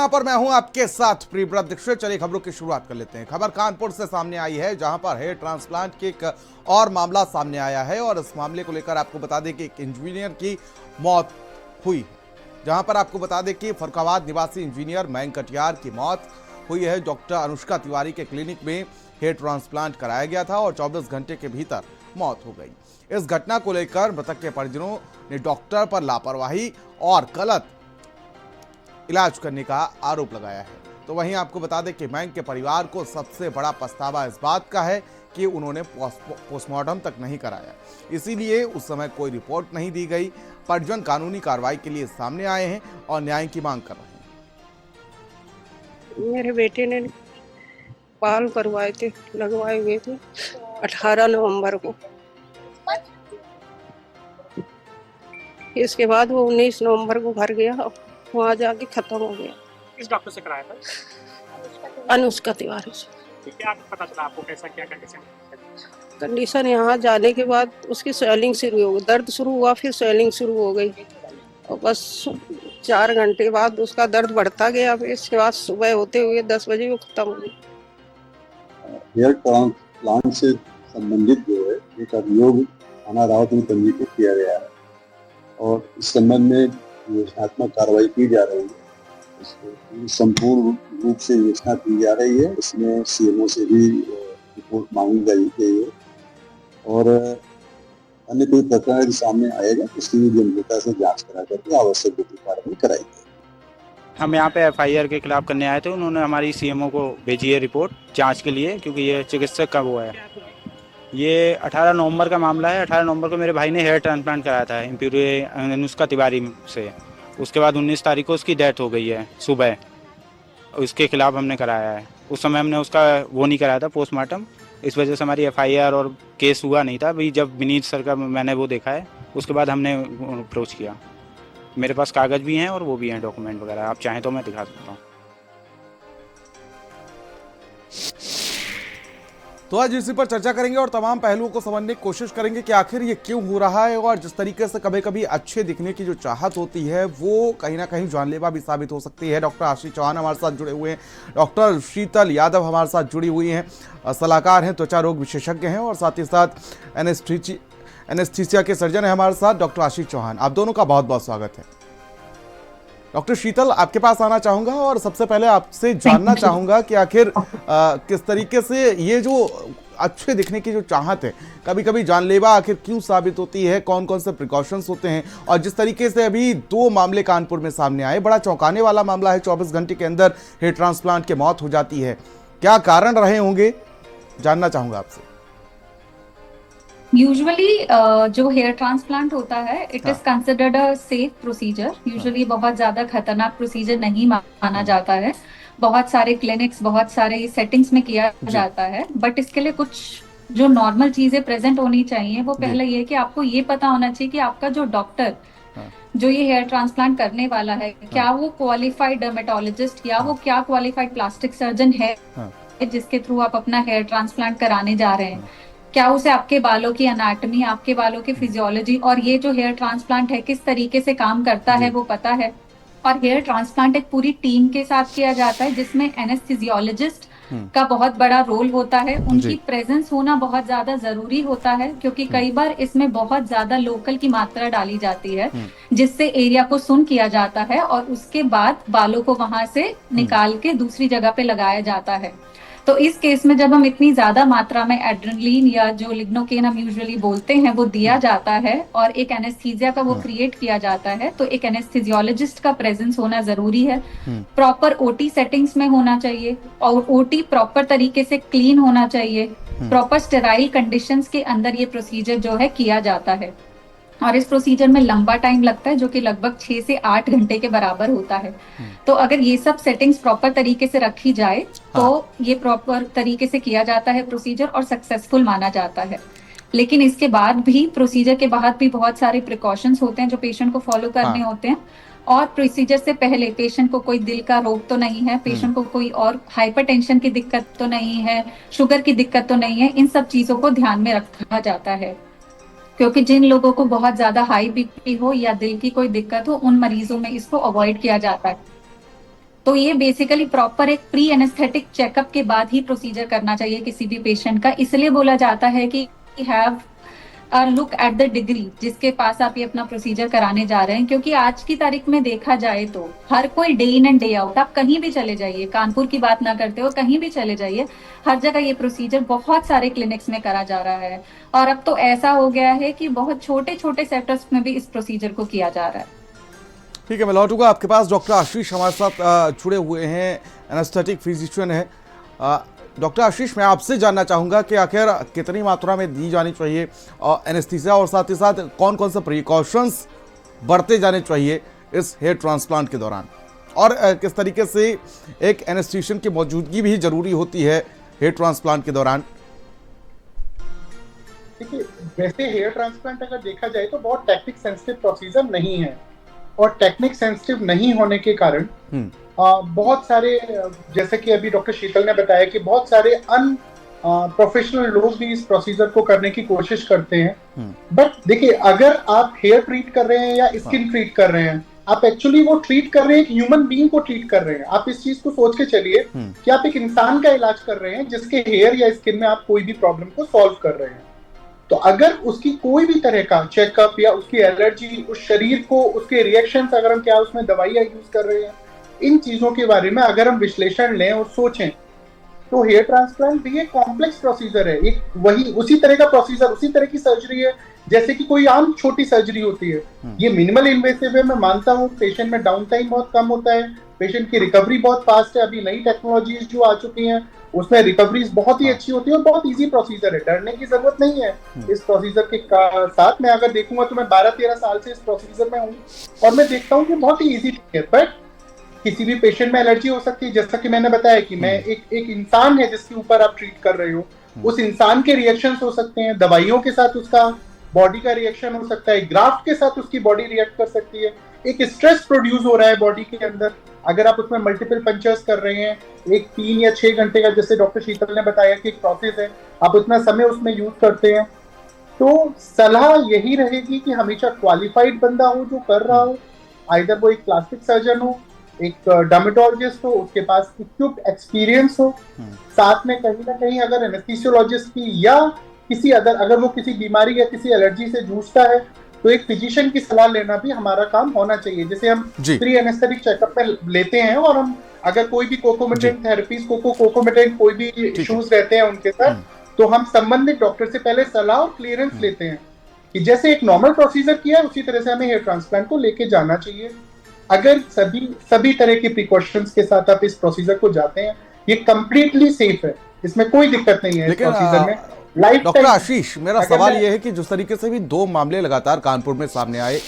यहां पर मैं हूं आपके साथ प्रियव्रत दीक्षित। चलिए खबरों की शुरुआत कर लेते हैं। खबर कानपुर से सामने आई है, जहां पर हेयर ट्रांसप्लांट के एक और मामला सामने आया है और इस मामले को लेकर आपको बता दें कि एक इंजीनियर की मौत हुई है। जहां पर आपको बता दें कि फर्रुखाबाद निवासी इंजीनियर मयंक कटियार की मौत हुई है। डॉक्टर अनुष्का तिवारी के क्लिनिक में हेयर ट्रांसप्लांट कराया गया था और 24 घंटे के भीतर मौत हो गई। इस घटना को लेकर मृतक के परिजनों ने डॉक्टर पर लापरवाही और गलत इलाज करने का आरोप लगाया है। तो वहीं आपको बता दें कि मयंक के परिवार को सबसे बड़ा पछतावा इस बात का है कि उन्होंने पोस्टमार्टम तक नहीं कराया, इसीलिए उस समय कोई रिपोर्ट नहीं दी गई। परिजन कानूनी कार्रवाई के लिए सामने आए हैं और न्याय की मांग कर रहे हैं। मेरे बेटे ने बाल करवाए थे, लगवाए हुए थे 18 नवंबर को। इसके बाद वो 19 नवंबर को घर गया, वहाँ जाके खत्म हो गया। किस डॉक्टर से कराया था? अनुष्का तिवारी से। क्या पता चला आपको, कैसा क्या कंडीशन? कंडीशन यहाँ जाने के बाद उसकी स्वेलिंग शुरू हो गई, दर्द शुरू हुआ, फिर स्वेलिंग शुरू हो गई और बस 4 घंटे बाद उसका दर्द बढ़ता गया। फिर इसके बाद सुबह होते हुए 10 बजे वो खत्म हो गई। हेयर ट्रांसप्लांट से संबंधित जो है एक अभियोग थाना रावत में पंजीकृत किया गया है और इस संबंध में योजनात्मक कार्रवाई की जा रही है। इसको संपूर्ण रूप से योजना की जा रही है। इसमें सीएमओ से भी रिपोर्ट मांगी गई है और अन्य कोई प्रकरण यदि सामने आएगा तो उसकी गंभीरता से जांच करा करके आवश्यक कार्रवाई कराएगी। हम यहाँ पे एफआईआर के खिलाफ करने आए थे। उन्होंने हमारी सीएमओ को भेजी है रिपोर्ट जांच के लिए, क्योंकि ये चिकित्सक का वो है। ये 18 नवंबर का मामला है। 18 नवंबर को मेरे भाई ने हेयर ट्रांसप्लांट कराया था एम्प्यूरी अनुष्का तिवारी से। उसके बाद 19 तारीख को उसकी डेथ हो गई है सुबह। उसके खिलाफ हमने कराया है। उस समय हमने उसका वो नहीं कराया था पोस्टमार्टम, इस वजह से हमारी एफआईआर और केस हुआ नहीं था। अभी जब विनीत सर का मैंने वो देखा है, उसके बाद हमने अप्रोच किया। मेरे पास कागज़ भी हैं और वो भी हैं, डॉक्यूमेंट वगैरह। आप चाहें तो मैं दिखा सकता हूँ। तो आज इसी पर चर्चा करेंगे और तमाम पहलुओं को समझने की कोशिश करेंगे कि आखिर ये क्यों हो रहा है और जिस तरीके से कभी कभी अच्छे दिखने की जो चाहत होती है वो कहीं ना कहीं जानलेवा भी साबित हो सकती है। डॉक्टर आशीष चौहान हमारे साथ जुड़े हुए हैं, डॉक्टर शीतल यादव हमारे साथ जुड़ी हुई हैं, सलाहकार हैं, त्वचा रोग विशेषज्ञ हैं और साथ ही साथ एनेस्थीसिया के सर्जन हैं हमारे साथ डॉक्टर आशीष चौहान। आप दोनों का बहुत बहुत स्वागत है। डॉक्टर शीतल, आपके पास आना चाहूंगा और सबसे पहले आपसे जानना चाहूंगा कि आखिर किस तरीके से ये जो अच्छे दिखने की जो चाहत है कभी कभी जानलेवा आखिर क्यों साबित होती है, कौन कौन से प्रिकॉशंस होते हैं और जिस तरीके से अभी 2 मामले कानपुर में सामने आए, बड़ा चौंकाने वाला मामला है। 24 घंटे के अंदर हेयर ट्रांसप्लांट की मौत हो जाती है, क्या कारण रहे होंगे, जानना चाहूंगा आपसे। यूजुअली जो हेयर ट्रांसप्लांट होता है it is considered a safe procedure. Usually बहुत ज्यादा खतरनाक प्रोसीजर नहीं माना जाता है। बहुत सारे क्लिनिक्स, बहुत सारे सेटिंग्स में किया जाता है, बट इसके लिए कुछ जो नॉर्मल चीजें प्रेजेंट होनी चाहिए। वो पहले ये कि आपको ये पता होना चाहिए कि आपका जो डॉक्टर जो ये हेयर ट्रांसप्लांट करने वाला है, क्या वो क्वालिफाइड डर्मेटोलॉजिस्ट या वो क्या क्वालिफाइड प्लास्टिक सर्जन है जिसके थ्रू आप अपना हेयर ट्रांसप्लांट कराने जा रहे हैं। क्या उसे आपके बालों की एनाटॉमी, आपके बालों की फिजियोलॉजी और ये जो हेयर ट्रांसप्लांट है किस तरीके से काम करता है वो पता है। और हेयर ट्रांसप्लांट एक पूरी टीम के साथ किया जाता है जिसमें एनेस्थीसियोलॉजिस्ट का बहुत बड़ा रोल होता है। उनकी प्रेजेंस होना बहुत ज्यादा जरूरी होता है, क्योंकि कई बार इसमें बहुत ज्यादा लोकल की मात्रा डाली जाती है जिससे एरिया को सुन किया जाता है और उसके बाद बालों को वहां से निकाल के दूसरी जगह पे लगाया जाता है। तो इस केस में जब हम इतनी ज्यादा मात्रा में एड्रेनलिन या जो लिग्नोकेन हम यूजुअली बोलते हैं वो दिया जाता है और एक एनेस्थीसिया का वो क्रिएट किया जाता है, तो एक एनेस्थीसियोलॉजिस्ट का प्रेजेंस होना जरूरी है। प्रॉपर ओटी सेटिंग्स में होना चाहिए और ओटी प्रॉपर तरीके से क्लीन होना चाहिए। प्रॉपर स्टेराइल कंडीशंस के अंदर ये प्रोसीजर जो है किया जाता है और इस प्रोसीजर में लंबा टाइम लगता है जो कि लगभग 6 से 8 घंटे के बराबर होता है। तो अगर ये सब सेटिंग्स प्रॉपर तरीके से रखी जाए तो ये प्रॉपर तरीके से किया जाता है प्रोसीजर और सक्सेसफुल माना जाता है। लेकिन इसके बाद भी, प्रोसीजर के बाद भी बहुत सारे प्रिकॉशंस होते हैं जो पेशेंट को फॉलो करने होते हैं। और प्रोसीजर से पहले पेशेंट को कोई दिल का रोग तो नहीं है, पेशेंट को कोई और हाइपरटेंशन की दिक्कत तो नहीं है, शुगर की दिक्कत तो नहीं है। इन सब चीजों को ध्यान में रखा जाता है, क्योंकि जिन लोगों को बहुत ज्यादा हाई बीपी हो या दिल की कोई दिक्कत हो उन मरीजों में इसको अवॉइड किया जाता है। तो ये बेसिकली प्रॉपर एक प्री एनेस्थेटिक चेकअप के बाद ही प्रोसीजर करना चाहिए किसी भी पेशेंट का। इसलिए बोला जाता है कि have look at the degree जिसके पास आप ये अपना प्रोसीजर कराने जा रहे हैं, क्योंकि आज की तारीख में देखा जाए तो हर कोई day in and day out, आप कहीं भी चले जाइए, कानपुर की बात ना करते हो, कहीं भी चले जाइए, हर जगह ये प्रोसीजर बहुत सारे क्लिनिक्स में करा जा रहा है। और अब तो ऐसा हो गया है कि बहुत छोटे छोटे सेक्टर्स में भी इस प्रोसीजर को किया जा रहा है। ठीक है, मैं लौटूंगा आपके पास। डॉक्टर आशीष हमारे साथ जुड़े हुए हैं, एनेस्थेटिक फिजिशियन है। डॉक्टर आशीष, मैं आपसे जानना चाहूँगा कि आखिर कितनी मात्रा में दी जानी चाहिए एनेस्थीसिया, और साथ ही साथ कौन कौन से प्रिकॉशंस बरते जाने चाहिए इस हेयर ट्रांसप्लांट के दौरान, और किस तरीके से एक एनेस्थीशियन की मौजूदगी भी जरूरी होती है हेयर ट्रांसप्लांट के दौरान। देखिए, वैसे हेयर ट्रांसप्लांट अगर देखा जाए तो बहुत टेक्निक सेंसिटिव प्रोसीजर नहीं है, और टेक्निक सेंसिटिव नहीं होने के कारण बहुत सारे, जैसे कि अभी डॉक्टर शीतल ने बताया कि बहुत सारे प्रोफेशनल लोग भी इस प्रोसीजर को करने की कोशिश करते हैं। बट देखिए, अगर आप हेयर ट्रीट कर रहे हैं या स्किन ट्रीट कर रहे हैं, आप एक्चुअली वो ट्रीट कर रहे हैं, एक ह्यूमन बीइंग को ट्रीट कर रहे हैं। आप इस चीज को सोच के चलिए कि आप एक इंसान का इलाज कर रहे हैं जिसके हेयर या स्किन में आप कोई भी प्रॉब्लम को सॉल्व कर रहे हैं। तो अगर उसकी कोई भी तरह का चेकअप या उसकी एलर्जी, उस शरीर को, उसके रिएक्शंस, अगर हम क्या उसमें दवाइयां यूज कर रहे हैं, इन चीजों के बारे में अगर हम विश्लेषण लें और सोचें, तो हेयर ट्रांसप्लांट भी एक कॉम्प्लेक्स प्रोसीजर है। एक वही उसी तरह का प्रोसीजर, उसी तरह की सर्जरी है जैसे कि कोई आम छोटी सर्जरी होती है। ये मिनिमल इन्वेसिव है, मैं मानता हूँ। पेशेंट में डाउन टाइम बहुत कम होता है, पेशेंट की रिकवरी बहुत फास्ट है। अभी नई टेक्नोलॉजीज जो आ चुकी हैं उसमें रिकवरीज बहुत ही अच्छी होती है, और बहुत इजी प्रोसीजर है, डरने की जरूरत नहीं है इस प्रोसीजर के साथ। मैं अगर देखूंगा तो मैं 12-13 साल से इस प्रोसीजर में हूँ, और मैं देखता हूँ कि बहुत ही इजी है। बट किसी भी पेशेंट में एलर्जी हो सकती है, जैसा कि मैंने बताया कि मैं एक इंसान है जिसके ऊपर आप ट्रीट कर रहे हो, उस इंसान के रिएक्शंस हो सकते हैं, दवाइयों के साथ उसका बॉडी का रिएक्शन हो सकता है, ग्राफ्ट के साथ उसकी बॉडी रिएक्ट कर सकती है, एक स्ट्रेस प्रोड्यूस हो रहा है बॉडी के अंदर। अगर आप उसमें मल्टीपल पंचर्स कर रहे हैं, एक 3 या 6 घंटे का, जैसे डॉक्टर शीतल ने बताया कि एक प्रोसेस है, आप उतना समय उसमें यूज करते हैं, तो सलाह यही रहेगी कि हमेशा क्वालिफाइड बंदा हो जो कर रहा हो, आइदर वो एक प्लास्टिक सर्जन हो, एक डर्मेटोलॉजिस्ट हो, उसके पास इक्विप्ड एक्सपीरियंस हो, साथ में कहीं ना कहीं अगर एनेस्थीसियोलॉजिस्ट की या किसी अगर वो किसी बीमारी या किसी एलर्जी से जूझता है, तो एक फिजिशियन की सलाह लेना भी हमारा काम होना चाहिए। जैसे हम प्री एनेस्थेटिक चेकअप में लेते हैं, और हम अगर कोई भी कोकोमेटेंट थेरेपीज, कोकोमेटेंट कोई भी इश्यूज रहते हैं उनके साथ, तो हम संबंधित डॉक्टर से पहले सलाह और क्लियरेंस लेते हैं कि जैसे एक नॉर्मल प्रोसीजर किया है उसी तरह से हमें हेयर ट्रांसप्लांट को लेके जाना चाहिए। अगर सभी तरह के प्रिकॉशंस के साथ आप इस प्रोसीजर को जाते हैं, ये कंप्लीटली सेफ है, इसमें कोई दिक्कत नहीं है इस प्रोसीजर में। डॉक्टर आशीष, मेरा सवाल यह है कि जिस तरीके से भी 2 मामले लगातार कानपुर में सामने आए,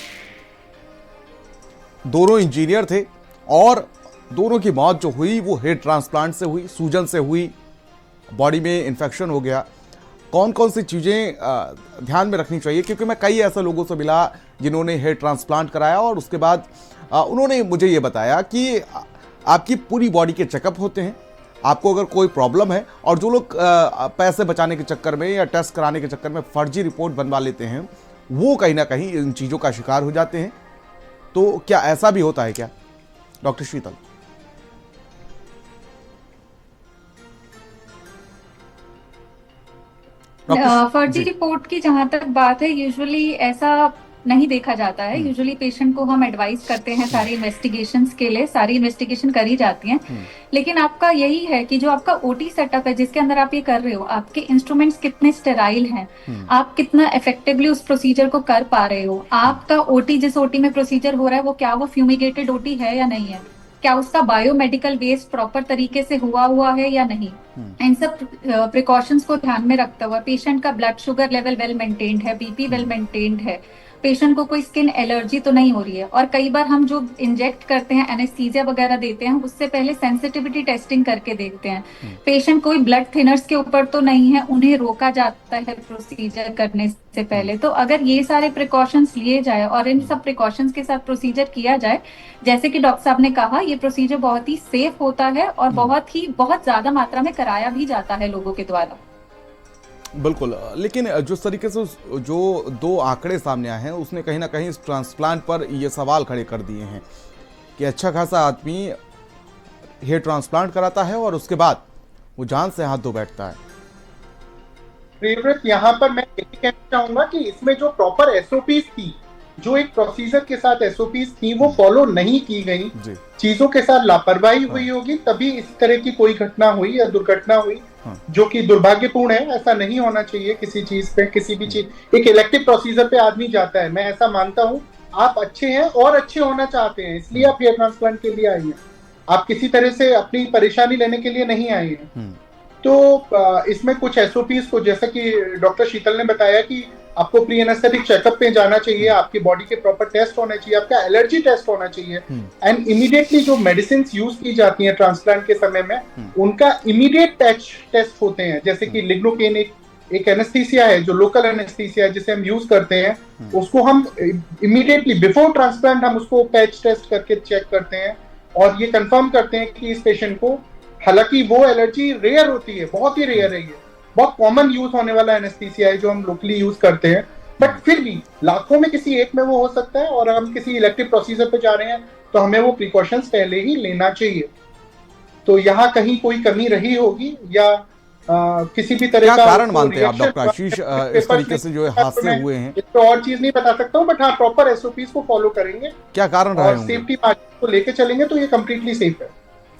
दोनों इंजीनियर थे, और दोनों की मौत जो हुई वो हेयर ट्रांसप्लांट से हुई, सूजन से हुई, बॉडी में इन्फेक्शन हो गया। कौन कौन सी चीज़ें ध्यान में रखनी चाहिए? क्योंकि मैं कई ऐसे लोगों से मिला जिन्होंने हेयर ट्रांसप्लांट कराया, और उसके बाद उन्होंने मुझे ये बताया कि आपकी पूरी बॉडी के चेकअप होते हैं, आपको अगर कोई प्रॉब्लम है, और जो लोग पैसे बचाने के चक्कर में या टेस्ट कराने के चक्कर में फर्जी रिपोर्ट बनवा लेते हैं, वो कहीं ना कहीं इन चीज़ों का शिकार हो जाते हैं। तो क्या ऐसा भी होता है क्या, डॉक्टर शीतल? फर्जी रिपोर्ट की जहां तक बात है, यूजुअली ऐसा नहीं देखा जाता है। यूजुअली पेशेंट को हम एडवाइस करते हैं सारी इन्वेस्टिगेशंस के लिए, सारी इन्वेस्टिगेशन करी जाती हैं, लेकिन आपका यही है कि जो आपका ओटी सेटअप है जिसके अंदर आप ये कर रहे हो, आपके इंस्ट्रूमेंट्स कितने स्टेराइल हैं, आप कितना इफेक्टिवली उस प्रोसीजर को कर पा रहे हो, आपका ओटी जिस ओटी में प्रोसीजर हो रहा है वो क्या वो फ्यूमिगेटेड ओटी है या नहीं है, क्या उसका बायोमेडिकल वेस्ट प्रॉपर तरीके से हुआ है या नहीं, इन सब प्रिकॉशंस को ध्यान में रखते हुए पेशेंट का blood sugar level well maintained है, बीपी वेल मेंटेन्ड है, पेशेंट को कोई स्किन एलर्जी तो नहीं हो रही है। और कई बार हम जो इंजेक्ट करते हैं, एनेस्थीसिया वगैरह देते हैं, उससे पहले सेंसिटिविटी टेस्टिंग करके देखते हैं पेशेंट कोई ब्लड थिनर्स के ऊपर तो नहीं है, उन्हें रोका जाता है प्रोसीजर करने से पहले। तो अगर ये सारे प्रिकॉशंस लिए जाए और इन सब प्रिकॉशंस के साथ प्रोसीजर किया जाए, जैसे कि डॉक्टर साहब ने कहा, ये प्रोसीजर बहुत ही सेफ होता है और बहुत ज्यादा मात्रा में कराया भी जाता है लोगों के द्वारा। बिल्कुल, लेकिन जिस तरीके से जो 2 आंकड़े सामने आए हैं, उसने कहीं ना कहीं इस ट्रांसप्लांट पर ये सवाल खड़े कर दिए हैं कि अच्छा खासा आदमी हेयर ट्रांसप्लांट कराता है और उसके बाद वो जान से हाथ धो बैठता है। फेवरेट यहाँ पर मैं यही कहना चाहूंगा कि इसमें जो प्रॉपर एसओपीज थी, जो एक प्रोसीजर के साथ एसओपीज थी, वो फॉलो नहीं की गई, चीजों के साथ लापरवाही हुई होगी, तभी इस तरह की कोई घटना हुई या दुर्घटना हुई, जो कि दुर्भाग्यपूर्ण है। ऐसा नहीं होना चाहिए किसी चीज पे, किसी भी चीज, एक इलेक्टिव प्रोसीजर पे आदमी जाता है, मैं ऐसा मानता हूँ। आप अच्छे हैं और अच्छे होना चाहते हैं, इसलिए आप हेयर ट्रांसप्लांट के लिए आए हैं, आप किसी तरह से अपनी परेशानी लेने के लिए नहीं आए हैं। तो इसमें कुछ एसओपीज को, जैसा कि डॉक्टर शीतल ने बताया कि आपको प्री एनेस्थेटिक चेकअप पे जाना चाहिए, आपकी बॉडी के प्रॉपर टेस्ट होने चाहिए, आपका एलर्जी टेस्ट होना चाहिए, एंड इमीडिएटली जो मेडिसिन यूज की जाती हैं ट्रांसप्लांट के समय में, उनका इमीडिएट पैच टेस्ट होते हैं। जैसे कि लिग्नोकेन एक एनेस्थीसिया है, जो लोकल एनेस्थीसिया है, जिसे हम यूज करते हैं, उसको हम इमीडिएटली बिफोर ट्रांसप्लांट हम उसको पैच टेस्ट करके चेक करते हैं और ये कंफर्म करते हैं कि इस पेशेंट को, हालांकि वो एलर्जी रेयर होती है, बहुत ही रेयर है, ये बहुत कॉमन यूज होने वाला एनेस्थीसिया है जो हम लोकली यूज करते हैं, बट फिर भी लाखों में किसी एक में वो हो सकता है, और हम किसी इलेक्टिव प्रोसीजर पे जा रहे हैं तो हमें वो प्रिकॉशंस पहले ही लेना चाहिए। तो यहाँ कहीं कोई कमी रही होगी या किसी भी तरह क्या का कारण मानते हैं आप डॉक्टर आशीष इस तरीके से जो हादसे हुए हैं? तो और चीज नहीं बता सकता हूँ, बट हाँ प्रॉपर एसओपीज को फॉलो करेंगे, क्या कारण रहे और होंगे? सेफ्टी मार्जिन को लेके चलेंगे तो ये कंप्लीटली सेफ है।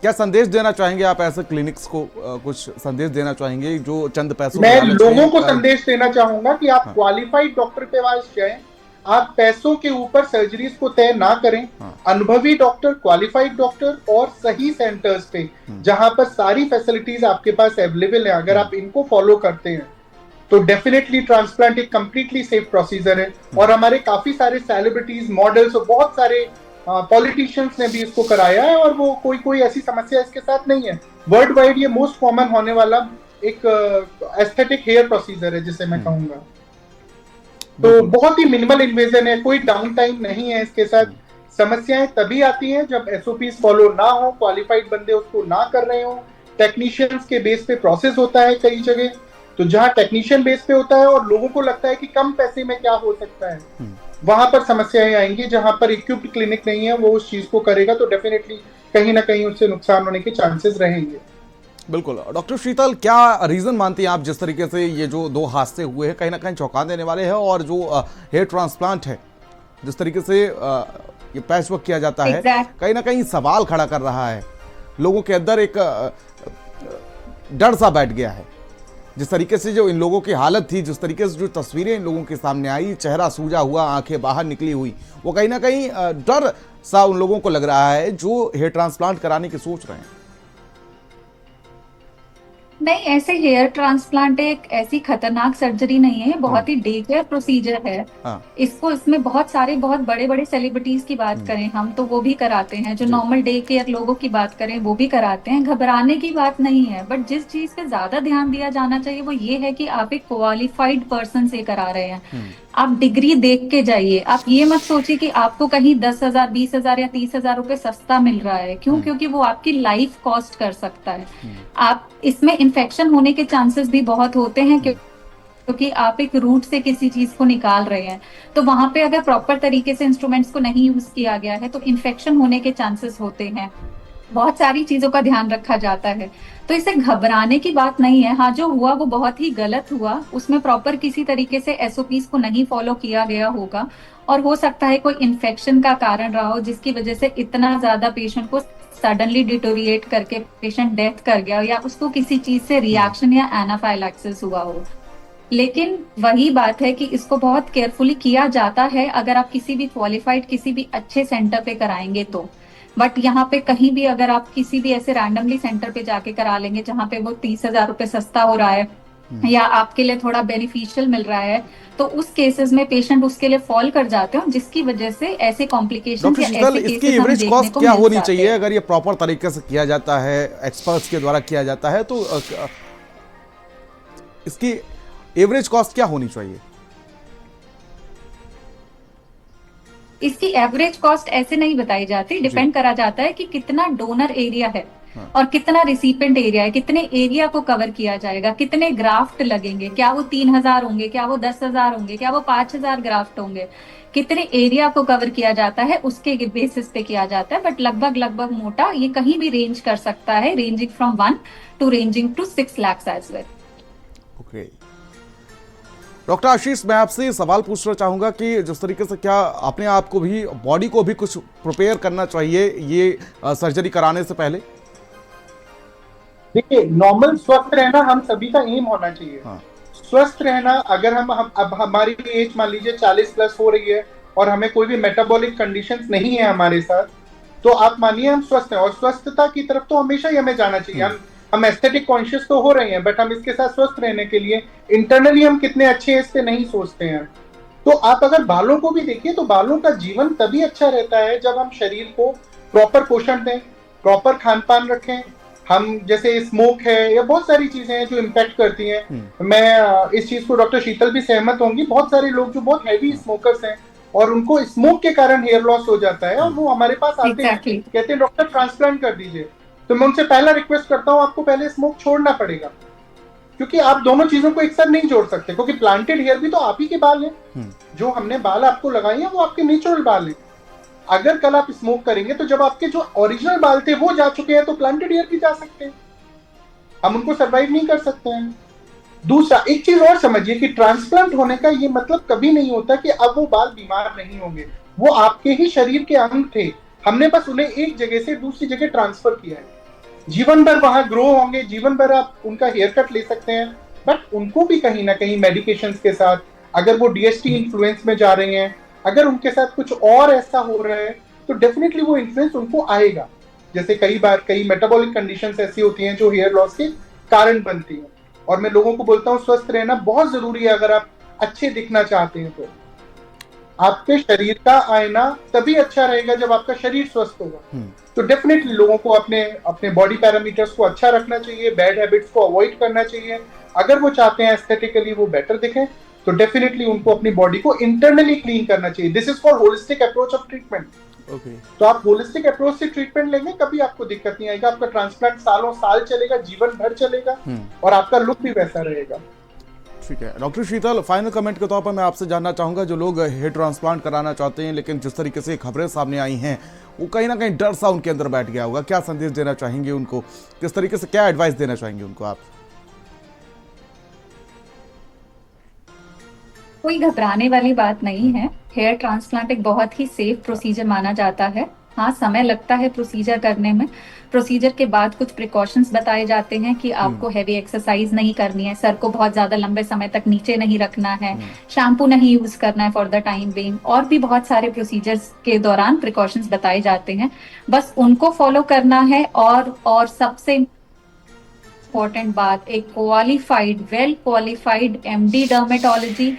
क्या संदेश देना चाहेंगे आप ऐसे क्लिनिक्स को, कुछ संदेश देना चाहेंगे जो चंद पैसों मैं लोगों को संदेश देना चाहूंगा कि आप क्वालिफाइड डॉक्टर के पास जाएं, आप पैसों के ऊपर सर्जरीज को तय ना करें। अनुभवी डॉक्टर, क्वालिफाइड डॉक्टर और सही सेंटर्स पे जहां पर सारी फैसिलिटीज आपके पास अवेलेबल है, अगर आप इनको फॉलो करते हैं तो डेफिनेटली ट्रांसप्लांट एक कंप्लीटली सेफ प्रोसीजर है। और हमारे काफी सारे सेलिब्रिटीज, मॉडल्स और बहुत सारे पॉलिटिशियंस ने भी इसको कराया है, और वो कोई ऐसी समस्या इसके साथ नहीं है। वर्ल्ड वाइड ये मोस्ट कॉमन होने वाला एक एस्थेटिक हेयर प्रोसीजर है, जिसे मैं कहूंगा। तो बहुत ही मिनिमल इन्वेजन है, कोई डाउन टाइम नहीं है इसके साथ। समस्याएं तभी आती हैं जब एसओपीज फॉलो ना हो, क्वालिफाइड बंदे उसको ना कर रहे हो, टेक्नीशियंस के बेस पे प्रोसेस होता है कई जगह, तो जहां टेक्नीशियन बेस पे होता है और लोगों को लगता है कि कम पैसे में क्या हो सकता है, वहां पर समस्याएं आएंगी। जहां पर इक्विप्ड क्लिनिक नहीं है, वो उस चीज को करेगा तो डेफिनेटली कहीं ना कहीं उससे नुकसान होने के चांसेस रहेंगे। बिल्कुल। डॉक्टर शीतल, क्या रीजन मानती हैं आप, जिस तरीके से ये जो दो हादसे हुए हैं कहीं ना कहीं चौंका देने वाले हैं, और जो हेयर ट्रांसप्लांट है जिस तरीके से ये पैच वर्क किया जाता है, कहीं ना कहीं सवाल खड़ा कर रहा है, लोगों के अंदर एक डर सा बैठ गया है। जिस तरीके से जो इन लोगों की हालत थी, जिस तरीके से जो तस्वीरें इन लोगों के सामने आई, चेहरा सूजा हुआ, आंखें बाहर निकली हुई, वो कहीं ना कहीं डर सा उन लोगों को लग रहा है जो हेयर ट्रांसप्लांट कराने की सोच रहे हैं। नहीं, ऐसे हेयर ट्रांसप्लांट एक ऐसी खतरनाक सर्जरी नहीं है, बहुत ही डे केयर प्रोसीजर है। इसमें बहुत सारे बहुत बड़े बड़े सेलिब्रिटीज की बात करें हम तो वो भी कराते हैं, जो नॉर्मल डे केयर लोगों की बात करें वो भी कराते हैं। घबराने की बात नहीं है, बट जिस चीज पे ज्यादा ध्यान दिया जाना चाहिए वो ये है कि आप एक क्वालिफाइड पर्सन से करा रहे हैं। आप डिग्री देख के जाइए, आप ये मत सोचिए कि आपको कहीं 10,000, 20,000 या 30,000 रुपए सस्ता मिल रहा है। क्यों? क्योंकि वो आपकी लाइफ कॉस्ट कर सकता है। आप इसमें इन्फेक्शन होने के चांसेस भी बहुत होते हैं, क्योंकि आप एक रूट से किसी चीज को निकाल रहे हैं, तो वहां पे अगर प्रॉपर तरीके से इंस्ट्रूमेंट्स को नहीं यूज किया गया है तो इन्फेक्शन होने के चांसेस होते हैं। बहुत सारी चीजों का ध्यान रखा जाता है, तो इसे घबराने की बात नहीं है। हाँ, जो हुआ वो बहुत ही गलत हुआ, उसमें प्रॉपर किसी तरीके से एसओपीज को नहीं फॉलो किया गया होगा, और हो सकता है कोई इन्फेक्शन का कारण रहा हो जिसकी वजह से इतना ज्यादा पेशेंट को सडनली डिटोरिएट करके पेशेंट डेथ कर गया, या उसको किसी चीज से रिएक्शन या एनाफाइलैक्सिस हुआ हो। लेकिन वही बात है कि इसको बहुत केयरफुली किया जाता है अगर आप किसी भी क्वालिफाइड, किसी भी अच्छे सेंटर पे कराएंगे तो। बट यहाँ पे कहीं भी अगर आप किसी भी ऐसे रैंडमली सेंटर पे जाके करा लेंगे जहाँ पे वो 30,000 रुपए सस्ता हो रहा है या आपके लिए थोड़ा बेनिफिशियल मिल रहा है, तो उस केसेस में पेशेंट उसके लिए फॉल कर जाते हैं, जिसकी वजह से ऐसे कॉम्प्लिकेशन या ऐसे इसकी एवरेज कॉस्ट क्या होनी चाहिए अगर ये प्रॉपर तरीके से किया जाता है, एक्सपर्ट्स के द्वारा किया जाता है, तो इसकी एवरेज कॉस्ट क्या होनी चाहिए? इसकी एवरेज कॉस्ट ऐसे नहीं बताई जाती, डिपेंड करा जाता है कि कितना डोनर एरिया है और कितना रिसिपेंट एरिया है, कितने एरिया को कवर किया जाएगा, कितने ग्राफ्ट लगेंगे, क्या वो 3,000 होंगे, क्या वो 10,000 होंगे, क्या वो 5,000 ग्राफ्ट होंगे, कितने एरिया को कवर किया जाता है उसके बेसिस पे किया जाता है, बट लगभग मोटा ये कहीं भी रेंज कर सकता है, ranging from 1 to ranging to 6 lakhs as well. Okay doctor Ashish, मैं आपसे सवाल पूछना चाहूंगा कि जिस तरीके से क्या अपने आप को भी, बॉडी को भी कुछ प्रिपेयर करना चाहिए ये सर्जरी कराने से पहले? देखिए, नॉर्मल स्वस्थ रहना हम सभी का एम होना चाहिए। हाँ। स्वस्थ रहना, अगर हम अब हमारी एज मान लीजिए 40 प्लस हो रही है और हमें कोई भी मेटाबॉलिक कंडीशंस नहीं है हमारे साथ, तो आप मानिए हम स्वस्थ हैं। और स्वस्थता की तरफ तो हमेशा ही हमें जाना चाहिए। हम एस्थेटिक कॉन्शियस तो हो रहे हैं, बट हम इसके साथ स्वस्थ रहने के लिए इंटरनली हम कितने अच्छे हैं इससे नहीं सोचते हैं। तो आप अगर बालों को भी देखिए तो बालों का जीवन तभी अच्छा रहता है जब हम शरीर को प्रॉपर पोषण दें, प्रॉपर खान पान रखें। हम जैसे स्मोक है या बहुत सारी चीजें हैं जो इम्पैक्ट करती हैं। मैं इस चीज को डॉक्टर शीतल भी सहमत होंगी, बहुत सारे लोग जो बहुत हैवी स्मोकर्स हैं और उनको स्मोक के कारण हेयर लॉस हो जाता है और वो हमारे पास आते हैं, कहते हैं डॉक्टर ट्रांसप्लांट कर दीजिए। तो मैं उनसे पहला रिक्वेस्ट करता हूँ, आपको पहले स्मोक छोड़ना पड़ेगा, क्योंकि आप दोनों चीजों को एक साथ नहीं जोड़ सकते, क्योंकि प्लांटेड हेयर भी तो आप ही के बाल हैं। जो हमने बाल आपको लगाए हैं वो आपके नेचुरल बाल हैं। अगर कल आप स्मोक करेंगे तो जब आपके जो ओरिजिनल बाल थे वो जा चुके हैं, तो प्लांटेड हेयर भी जा सकते हैं, हम उनको सर्वाइव नहीं कर सकते हैं। दूसरा, एक चीज और समझिए कि ट्रांसप्लांट होने का ये मतलब कभी नहीं होता कि अब वो बाल बीमार नहीं होंगे। वो आपके ही शरीर के अंग थे, हमने बस उन्हें एक जगह से दूसरी जगह ट्रांसफर किया है। जीवन भर वहां ग्रो होंगे, जीवन भर आप उनका हेयर कट ले सकते हैं, बट उनको भी कहीं ना कहीं मेडिकेशंस के साथ, अगर वो डीएसटी इन्फ्लुएंस में जा रहे हैं, अगर उनके साथ कुछ और ऐसा हो रहा है, तो डेफिनेटली वो इन्फ्लुएंस उनको आएगा। जैसे कई मेटाबॉलिक कंडीशंस ऐसी होती हैं जो हेयर लॉस के कारण बनती हैं। और मैं लोगों को बोलता हूँ स्वस्थ रहना बहुत जरूरी है। अगर आप अच्छे दिखना चाहते हैं तो आपके शरीर का आईना तभी अच्छा रहेगा जब आपका शरीर स्वस्थ होगा। तो डेफिनेटली लोगों को अपने बॉडी पैरामीटर्स को अच्छा रखना चाहिए, बैड हैबिट्स को अवॉइड करना चाहिए। अगर वो चाहते हैं एस्थेटिकली वो बेटर दिखें, तो डेफिनेटली उनको अपनी बॉडी को इंटरनली क्लीन करना चाहिए। This is for holistic approach of treatment. तो आप होलिस्टिक अप्रोच से ट्रीटमेंट लेंगे, कभी आपको दिक्कत नहीं आएगा। आपका ट्रांसप्लांट सालों साल चलेगा, जीवन भर चलेगा और आपका लुक भी वैसा रहेगा। ठीक है डॉक्टर शीतल, फाइनल कमेंट के तौर पर मैं आपसे जानना चाहूंगा, जो लोग हेयर ट्रांसप्लांट कराना चाहते हैं लेकिन जिस तरीके से खबरें सामने आई हैं वो कहीं ना कहीं डर सा उनके अंदर बैठ गया होगा, क्या संदेश देना चाहेंगे उनको, किस तरीके से क्या एडवाइस देना चाहेंगे उनको आप? कोई घबराने वाली बात नहीं है। हेयर ट्रांसप्लांट एक बहुत ही सेफ प्रोसीजर माना जाता है। हाँ, समय लगता है प्रोसीजर करने में। प्रोसीजर के बाद कुछ प्रिकॉशंस बताए जाते हैं कि आपको हैवी एक्सरसाइज नहीं करनी है, सर को बहुत ज्यादा लंबे समय तक नीचे नहीं रखना है, शैम्पू नहीं यूज करना है फॉर द टाइम बीइंग, और भी बहुत सारे प्रोसीजर्स के दौरान प्रिकॉशंस बताए जाते हैं। बस उनको फॉलो करना है। और सबसे इम्पोर्टेंट बात, एक well qualified MD dermatology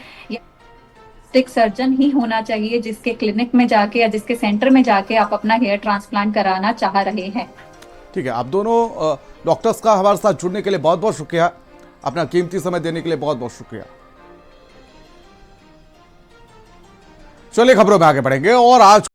surgeon ही होना चाहिए, जिसके क्लिनिक में जाके या जिसके सेंटर में जाके आप अपना हेयर ट्रांसप्लांट कराना चाह रहे हैं। ठीक है, आप दोनों डॉक्टर्स का हमारे साथ जुड़ने के लिए बहुत बहुत शुक्रिया, अपना कीमती समय देने के लिए बहुत बहुत शुक्रिया। चलिए खबरों में आगे बढ़ेंगे और आज